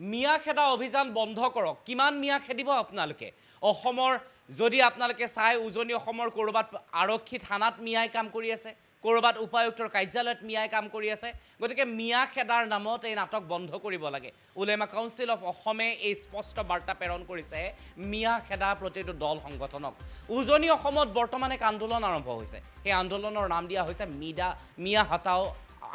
মিয়া খেদা অভিযান বন্ধ কৰক। কিমান মিয়া খেদিব আপোনালোকে? অসমৰ যদি আপোনালোকে চাই উজনি অসমৰ ক'ৰবাত আৰক্ষী থানাত মিয়াই কাম কৰি আছে, ক'ৰবাত উপায়ুক্তৰ কাৰ্যালয়ত মিয়াই কাম কৰি আছে। গতিকে মিয়া খেদাৰ নামত এই নাটক বন্ধ কৰিব লাগে। উলেমা কাউন্সিল অফ অসমে এই স্পষ্ট বাৰ্তা প্ৰেৰণ কৰিছে মিয়া খেদা প্ৰতিটো দল সংগঠনক। উজনি অসমত বৰ্তমান এক আন্দোলন আৰম্ভ হৈছে। সেই আন্দোলনৰ নাম দিয়া হৈছে মিয়া হটাও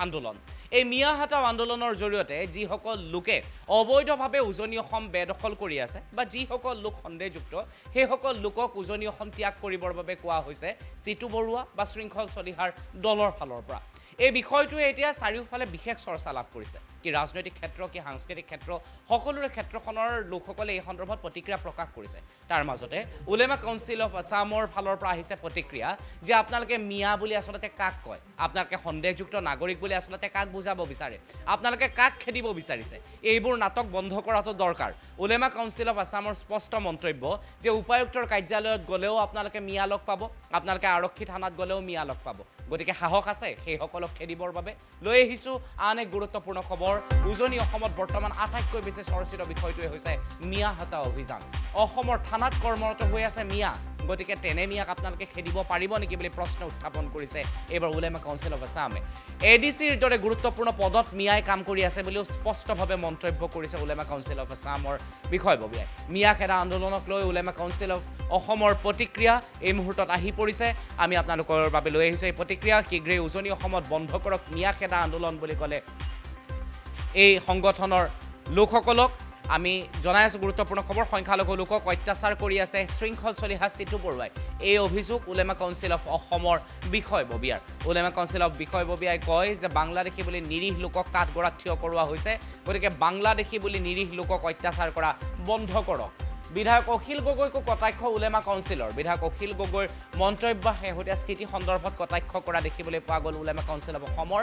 আন্দোলন। এই মিয়া হটাও আন্দোলনৰ জৰিয়তে যিসকল লোকে অবৈধভাৱে উজনি অসম বেদখল কৰি আছে বা যিসকল লোক সন্দেহযুক্ত সেইসকল লোকক উজনি অসম ত্যাগ কৰিবৰ বাবে কোৱা হৈছে চিতু বৰুৱা বা শৃংখল চলিহাৰ দলৰ ফালৰ পৰা। এই বিষয়টোৱে এতিয়া চাৰিওফালে বিশেষ চৰ্চা লাভ কৰিছে। কি ৰাজনৈতিক ক্ষেত্ৰ, কি সাংস্কৃতিক ক্ষেত্ৰ, সকলোৰে ক্ষেত্ৰখনৰ লোকসকলে এই সন্দৰ্ভত প্ৰতিক্ৰিয়া প্ৰকাশ কৰিছে। তাৰ মাজতে উলেমা কাউন্সিল অফ আছামৰ ফালৰ পৰা আহিছে প্ৰতিক্ৰিয়া যে আপোনালোকে মিয়া বুলি আচলতে কাক কয়? আপোনালোকে সন্দেহযুক্ত নাগৰিক বুলি আচলতে কাক বুজাব বিচাৰে? আপোনালোকে কাক খেদিব বিচাৰিছে? এইবোৰ নাটক বন্ধ কৰাটো দৰকাৰ। উলেমা কাউন্সিল অফ আছামৰ স্পষ্ট মন্তব্য যে উপায়ুক্তৰ কাৰ্যালয়ত গ'লেও আপোনালোকে মিয়া লগ পাব, আপোনালোকে আৰক্ষী থানাত গ'লেও মিয়া লগ পাব। গতিকে সাহস আছে সেইসকলক খেদিবৰ বাবে? লৈ আহিছোঁ আন এক গুৰুত্বপূৰ্ণ খবৰ। উজনি অসমত বৰ্তমান আটাইতকৈ বেছি চৰ্চিত বিষয়টোৱে হৈছে মিয়া হটা অভিযান। অসমৰ থানাত কৰ্মৰত হৈ আছে মিয়া। গতিকে তেনে মিয়াক আপোনালোকে খেদিব পাৰিব নেকি বুলি প্ৰশ্ন উত্থাপন কৰিছে এইবাৰ উলেমা কাউন্সিল অফ আছামে। এডিচিৰ দৰে গুৰুত্বপূৰ্ণ পদত মিয়াই কাম কৰি আছে বুলিও স্পষ্টভাৱে মন্তব্য কৰিছে উলেমা কাউন্সিল অফ আছামৰ বিষয়ববীয়াই। মিয়া খেদা আন্দোলনক লৈ উলেমা কাউন্সিল অফ অসমৰ প্ৰতিক্ৰিয়া এই মুহূৰ্তত আহি পৰিছে। আমি আপোনালোকৰ বাবে লৈ আহিছোঁ এই প্ৰতিক্ৰিয়া। শীঘ্ৰেই উজনি অসমত বন্ধ কৰক মিয়া খেদা আন্দোলন বুলি ক'লে এই সংগঠনৰ লোকসকলক। আমি জনাই আছোঁ গুৰুত্বপূৰ্ণ খবৰ। সংখ্যালঘু লোকক অত্যাচাৰ কৰি আছে শৃংখল চলিহা চিতু বৰুৱাই। এই অভিযোগ উলেমা কাউন্সিল অফ অসমৰ বিষয়ববীয়াৰ। উলেমা কাউন্সিল অফ বিষয়ববীয়াই কয় যে বাংলাদেশী বুলি নিৰীহ লোকক কাঠগড়াত থিয় কৰোৱা হৈছে। গতিকে বাংলাদেশী বুলি নিৰীহ লোকক অত্যাচাৰ কৰা বন্ধ কৰক। বিধায়ক অখিল গগৈকো কটাক্ষ উলেমা কাউন্সিলৰ। বিধায়ক অখিল গগৈৰ মন্তব্য শেহতীয়া স্থিতি সন্দৰ্ভত কটাক্ষ কৰা দেখিবলৈ পোৱা গ'ল উলেমা কাউন্সিল অফ অসমৰ।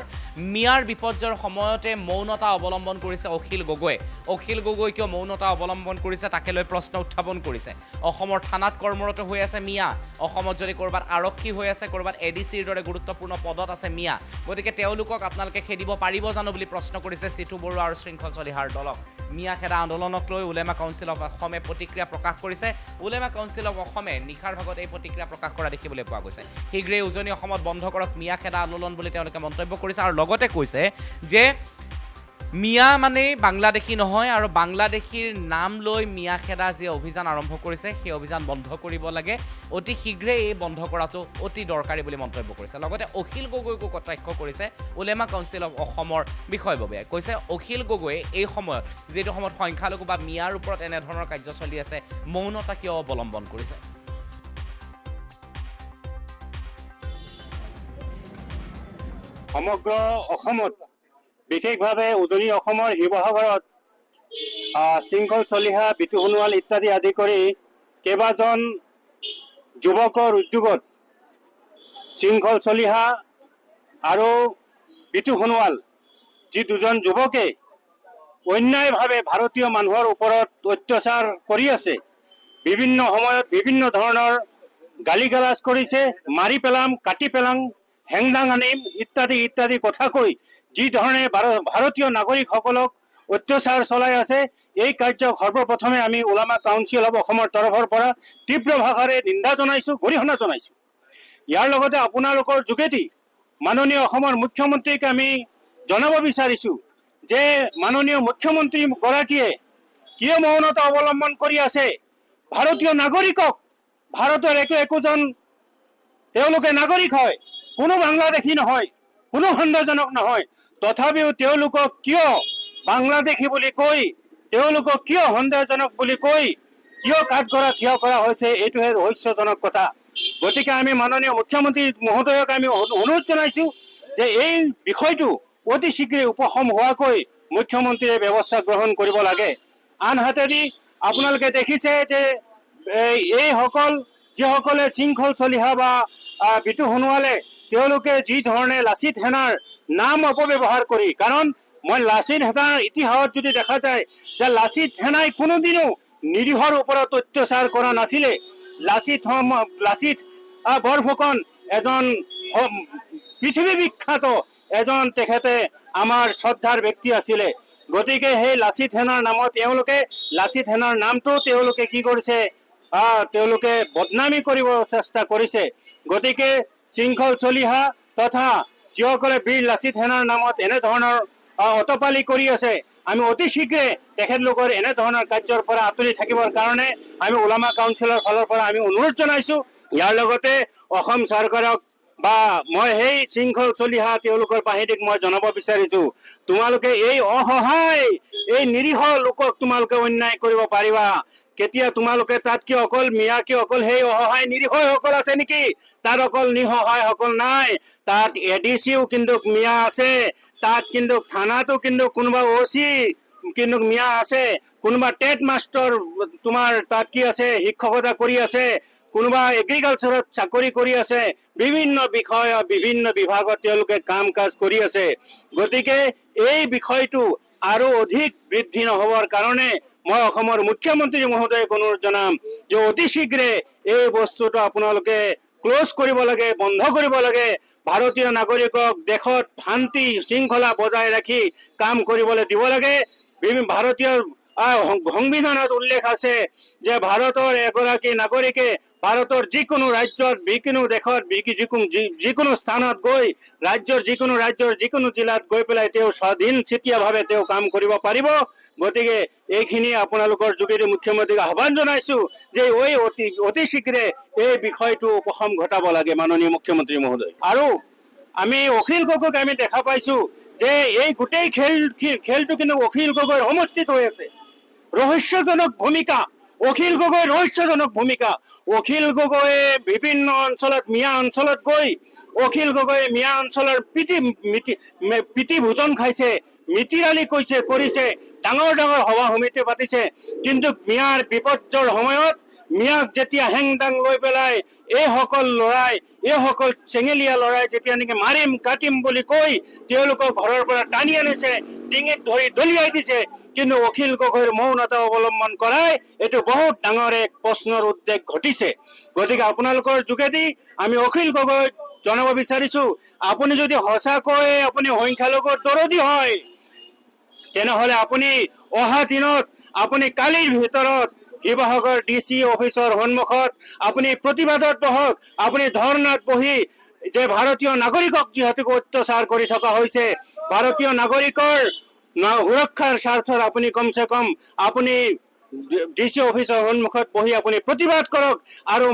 মিয়াৰ বিপৰ্যয়ৰ সময়তে মৌনতা অৱলম্বন কৰিছে অখিল গগৈয়ে। অখিল গগৈ কিয় মৌনতা অৱলম্বন কৰিছে তাকে লৈ প্ৰশ্ন উত্থাপন কৰিছে। অসমৰ থানাত কৰ্মৰত হৈ আছে মিয়া। অসমত যদি ক'ৰবাত আৰক্ষী হৈ আছে, ক'ৰবাত এডিচিৰ দৰে গুৰুত্বপূৰ্ণ পদত আছে মিয়া, গতিকে তেওঁলোকক আপোনালোকে খেদিব পাৰিব জানো বুলি প্ৰশ্ন কৰিছে চিতু বৰুৱা আৰু শৃংখল চলিহাৰ দলক। মিয়া খেদা আন্দোলনক লৈ উলেমা কাউন্সিল অফ অসমে প্ৰতিক্ৰিয়া প্ৰকাশ কৰিছে। উলেমা কাউন্সিল অফ অসমে নিশাৰ ভাগত এই প্ৰতিক্ৰিয়া প্ৰকাশ কৰা দেখিবলৈ পোৱা গৈছে। শীঘ্ৰেই উজনি অসমত বন্ধ কৰক মিয়া খেদা আন্দোলন বুলি তেওঁলোকে মন্তব্য কৰিছে আৰু লগতে কৈছে যে মিয়া মানে বাংলাদেশী নহয় আৰু বাংলাদেশীৰ নাম লৈ মিয়া খেদা যি অভিযান আৰম্ভ কৰিছে সেই অভিযান বন্ধ কৰিব লাগে। অতি শীঘ্ৰেই এই বন্ধ কৰাটো অতি দৰকাৰী বুলি মন্তব্য কৰিছে। লগতে অখিল গগৈকো কটাক্ষ কৰিছে উলেমা কাউন্সিল অফ অসমৰ বিষয়ববীয়াই। কৈছে অখিল গগৈয়ে এই সময়ত যিটো সময়ত সংখ্যালঘু বা মিয়াৰ ওপৰত এনেধৰণৰ কাৰ্য চলি আছে মৌনতা কিয় অৱলম্বন কৰিছে? সমগ্ৰ অসমত বিশেষভাৱে উজনি অসমৰ শিৱসাগৰত শৃংখল চলিহা, বিতু সোণোৱাল ইত্যাদি আদি কৰি কেইবাজন যুৱকৰ উদ্যোগত শৃংখল চলিহা আৰু বিতু সোণোৱাল যি দুজন যুৱকে অন্যায়ভাৱে ভাৰতীয় মানুহৰ ওপৰত অত্যাচাৰ কৰি আছে, বিভিন্ন সময়ত বিভিন্ন ধৰণৰ গালি গালাজ কৰিছে, মাৰি পেলাম, কাটি পেলাম, হেংদাং আনিম ইত্যাদি ইত্যাদি কথা কৈ যি ধৰণে ভাৰতীয় নাগৰিকসকলক অত্যাচাৰ চলাই আছে, এই কাৰ্যক সৰ্বপ্ৰথমে আমি উলেমা কাউন্সিল অফ অসমৰ তৰফৰ পৰা তীব্ৰ ভাষাৰে নিন্দা জনাইছোঁ, গৰিহণা জনাইছোঁ। ইয়াৰ লগতে আপোনালোকৰ যোগেদি মাননীয় অসমৰ মুখ্যমন্ত্ৰীক আমি জনাব বিচাৰিছোঁ যে মাননীয় মুখ্যমন্ত্ৰী গৰাকীয়ে কিয় মৌনতা অৱলম্বন কৰি আছে? ভাৰতীয় নাগৰিকক, ভাৰতৰ একোজন তেওঁলোকে নাগৰিক হয়, কোনো বাংলাদেশী নহয়, কোনো সন্দেহজনক নহয়, তথাপিও তেওঁলোকক কিয় বাংলাদেশী বুলি কৈ, তেওঁলোকক কিয় সন্দেহজনক বুলি কৈ কিয় কাঠগড়াত থিয় কৰা হৈছে, এইটোহে ৰহস্যজনক কথা। গতিকে আমি মাননীয় মুখ্যমন্ত্ৰী মহোদয়ক আমি অনুৰোধ জনাইছোঁ যে এই বিষয়টো অতি শীঘ্ৰে উপশম হোৱাকৈ মুখ্যমন্ত্ৰীয়ে ব্যৱস্থা গ্ৰহণ কৰিব লাগে। আনহাতেদি আপোনালোকে দেখিছে যে এইসকল যিসকলে শৃংখল চলিহা বা বিতু সোণোৱালে তেওঁলোকে যি ধৰণে লাচিত সেনাৰ নাম অপব্যৱহাৰ কৰি, কাৰণ মই লাচিত সেনাৰ ইতিহাসত যদি দেখা যায় যে লাচিত সেনাই কোনোদিনো নিৰীহৰ ওপৰত অত্যাচাৰ কৰা নাছিলে। লাচিত বৰফুকন এজন পৃথিৱী বিখ্যাত এজন তেখেতে আমাৰ শ্ৰদ্ধাৰ ব্যক্তি আছিলে। গতিকে সেই লাচিত সেনাৰ নামত তেওঁলোকে লাচিত সেনাৰ নামটো তেওঁলোকে কি কৰিছে তেওঁলোকে বদনামী কৰিব চেষ্টা কৰিছে। গতিকে শৃংখল চলিহা তথা যিসকলে বীৰ লাচিত সেনাৰ নামত এনেধৰণৰ অতপালি কৰি আছে, আমি অতি শীঘ্ৰে তেখেতলোকৰ এনেধৰণৰ কাৰ্যৰ পৰা আঁতৰি থাকিবৰ কাৰণে আমি ওলামা কাউন্সিলৰ ফালৰ পৰা আমি অনুৰোধ জনাইছো। ইয়াৰ লগতে অসম চৰকাৰক বা মই সেই শৃংখল চলিহা তেওঁলোকৰ বাহিনীক মই জনাব বিচাৰিছো, তোমালোকে এই অসহায় এই নিৰীহ লোকক তোমালোকে অন্যায় কৰিব পাৰিবা কেতিয়া? তোমালোকে তাত কি অকল মিয়া কি অকল সেই অসহায় নিৰীহসকল আছে নেকি? তাত অকল নিঃসহায়সকল নাই, তাত এডিচিও কিন্তু মিয়া আছে, তাত কিন্তু থানাতো কিন্তু কোনোবা ওচি কিন্তু মিয়া আছে, কোনোবা টেট মাষ্টৰ তোমাৰ তাত কি আছে শিক্ষকতা কৰি আছে, কোনোবা এগ্ৰিকালচাৰত চাকৰি কৰি আছে, বিভিন্ন বিষয় বিভিন্ন বিভাগত তেওঁলোকে কাম কাজ কৰি আছে। গতিকে এই বিষয়টো আৰু অধিক বৃদ্ধি নহবৰ কাৰণে মই অসমৰ মুখ্যমন্ত্ৰী মহোদয়ক অনুৰোধ জনাম যে অতি শীঘ্ৰে এই বস্তুটো আপোনালোকে ক্লোজ কৰিব লাগে, বন্ধ কৰিব লাগে। ভাৰতীয় নাগৰিকক দেশত শান্তি শৃংখলা বজাই ৰাখি কাম কৰিবলৈ দিব লাগে। ভাৰতীয় সংবিধানত উল্লেখ আছে যে ভাৰতৰ এগৰাকী নাগৰিকে ভাৰতৰ যিকোনো ৰাজ্যত যিকোনো দেশত যিকোনো স্থানত গৈ ৰাজ্যৰ যিকোনো জিলাত গৈ পেলাই তেওঁ স্বাধীনচিতীয়াভাৱে তেওঁ কাম কৰিব পাৰিব। গতিকে এইখিনি আপোনালোকৰ যোগেদি মুখ্যমন্ত্ৰীক আহ্বান জনাইছো যে অতি শীঘ্ৰে এই বিষয়টো উপশম ঘটাব লাগে মাননীয় মুখ্যমন্ত্ৰী মহোদয়। আৰু আমি অখিল গগৈক আমি দেখা পাইছো যে এই গোটেই খেলটো কিন্তু অখিল গগৈৰ সমষ্টিত হৈ আছে। ৰহস্যজনক ভূমিকা অখিল গগৈৰ ৰহস্যজনক ভূমিকা। অখিল গগৈয়ে বিভিন্ন অঞ্চলত মিয়া অঞ্চলত গৈ অখিল গগৈয়ে মিয়া অঞ্চলৰ প্ৰীতি ভোজন খাইছে, মিতিৰালি কৰিছে, ডাঙৰ ডাঙৰ সভা সমিতি পাতিছে, কিন্তু মিয়াৰ বিপৰ্যয়ৰ সময়ত মিয়াক যেতিয়া হেংদাং লৈ পেলাই এইসকল চেঙেলীয়া লৰাই যেতিয়া নেকি মাৰিম কাটিম বুলি কৈ তেওঁলোকৰ ঘৰৰ পৰা টানি আনিছে, ডিঙিত ধৰি দলিয়াই দিছে, কিন্তু অখিল গগৈৰ মৌনতা অৱলম্বন কৰাই এইটো বহুত ডাঙৰ এক প্ৰশ্নৰ উদ্বেগ ঘটিছে। গতিকে আপোনালোকৰ যোগেদি আমি অখিল গগৈক জনাব বিচাৰিছো, আপুনি যদি সঁচাকৈ আপুনি সংখ্যালঘুৰ দৰদী হয় তেনেহলে আপুনি অহা দিনত আপুনি কালিৰ ভিতৰত শিৱসাগৰ DC অফিচৰ সন্মুখত আপুনি প্ৰতিবাদত বহক, আপুনি ধৰ্ণাত বহি যে ভাৰতীয় নাগৰিকক যিহেতু অত্যাচাৰ কৰি থকা হৈছে, ভাৰতীয় নাগৰিকৰ সুৰক্ষাৰ স্বাৰ্থত আপুনি কমচে কম আপুনি DC অফিচৰ সন্মুখত বহি আপুনি প্ৰতিবাদ কৰক আৰু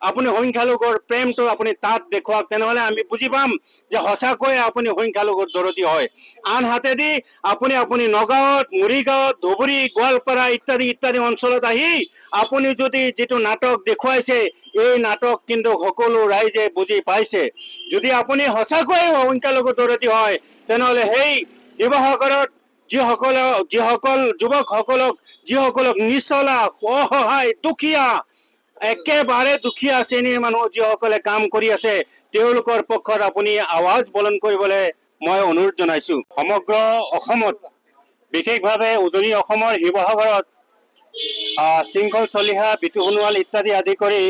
আপুনি সংখ্যালঘুৰ প্ৰেমটো আপুনি তাত দেখুৱাওক। তেনেহলে আমি বুজি পাম যে সঁচাকৈ আপুনি সংখ্যালঘুৰ দৰদী হয়। আনহাতেদি আপুনি নগাঁৱত, মৰিগাঁৱত, ধুবুৰী, গোৱালপাৰা ইত্যাদি ইত্যাদি অঞ্চলত আহি আপুনি যদি যিটো নাটক দেখুৱাইছে এই নাটক কিন্তু সকলো ৰাইজে বুজি পাইছে। যদি আপুনি সঁচাকৈ সংখ্যালঘুৰ দৰদী হয় তেনেহলে সেই শিৱসাগৰত যিসকল যুৱকসকলক নিচলা অসহায় দুখীয়া একেবাৰে দুখীয়া শ্ৰেণীৰ মানুহ যিসকলে কাম কৰি আছে তেওঁলোকৰ পক্ষত আপুনি আৱাজ বুলন্দ কৰিবলৈ মই অনুৰোধ জনাইছো। সমগ্ৰ অসমত বিশেষভাৱে উজনি অসমৰ শিৱসাগৰত শৃংখল চলিহা, বিতু সোণোৱাল ইত্যাদি আদি কৰি